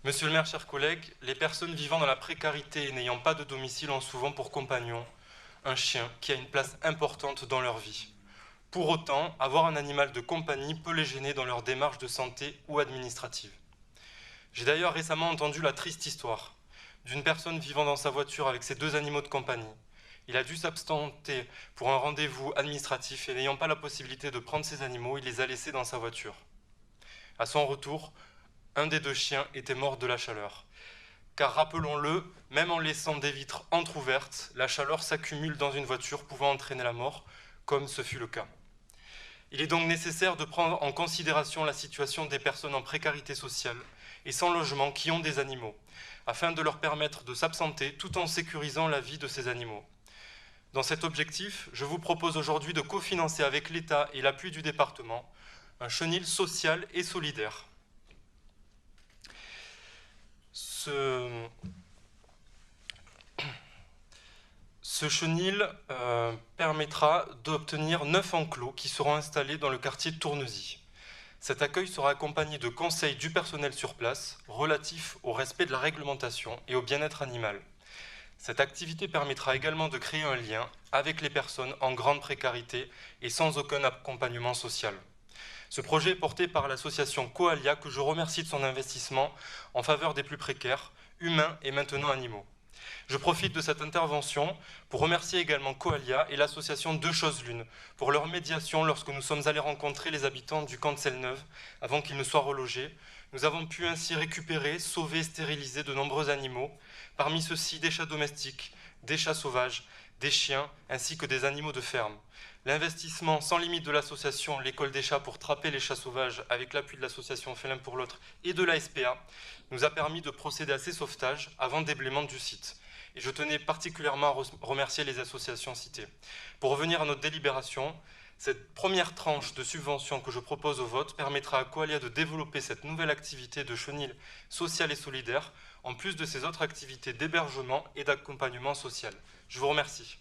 Monsieur le maire, chers collègues, les personnes vivant dans la précarité et n'ayant pas de domicile ont souvent pour compagnon un chien qui a une place importante dans leur vie. Pour autant, avoir un animal de compagnie peut les gêner dans leur démarche de santé ou administrative. J'ai d'ailleurs récemment entendu la triste histoire d'une personne vivant dans sa voiture avec ses deux animaux de compagnie. Il a dû s'absenter pour un rendez-vous administratif et n'ayant pas la possibilité de prendre ses animaux, il les a laissés dans sa voiture. À son retour, un des deux chiens était mort de la chaleur. Car rappelons-le, même en laissant des vitres entr'ouvertes, la chaleur s'accumule dans une voiture pouvant entraîner la mort, comme ce fut le cas. Il est donc nécessaire de prendre en considération la situation des personnes en précarité sociale et sans logement qui ont des animaux, afin de leur permettre de s'absenter tout en sécurisant la vie de ces animaux. Dans cet objectif, je vous propose aujourd'hui de cofinancer avec l'État et l'appui du département un chenil social et solidaire. Ce chenil permettra d'obtenir 9 enclos qui seront installés dans le quartier de Tournesy. Cet accueil sera accompagné de conseils du personnel sur place relatifs au respect de la réglementation et au bien-être animal. Cette activité permettra également de créer un lien avec les personnes en grande précarité et sans aucun accompagnement social. Ce projet est porté par l'association Coalia, que je remercie de son investissement en faveur des plus précaires, humains et maintenant animaux. Je profite de cette intervention pour remercier également Coalia et l'association Deux Choses L'Une pour leur médiation lorsque nous sommes allés rencontrer les habitants du camp de Selle-Neuve avant qu'ils ne soient relogés. Nous avons pu ainsi récupérer, sauver et stériliser de nombreux animaux, parmi ceux-ci des chats domestiques, des chats sauvages, des chiens ainsi que des animaux de ferme. L'investissement sans limite de l'association L'École des chats pour trapper les chats sauvages avec l'appui de l'association Félin pour l'autre et de la SPA nous a permis de procéder à ces sauvetages avant déblaiement du site. Et je tenais particulièrement à remercier les associations citées. Pour revenir à notre délibération, cette première tranche de subvention que je propose au vote permettra à Coalia de développer cette nouvelle activité de chenil social et solidaire, en plus de ses autres activités d'hébergement et d'accompagnement social. Je vous remercie.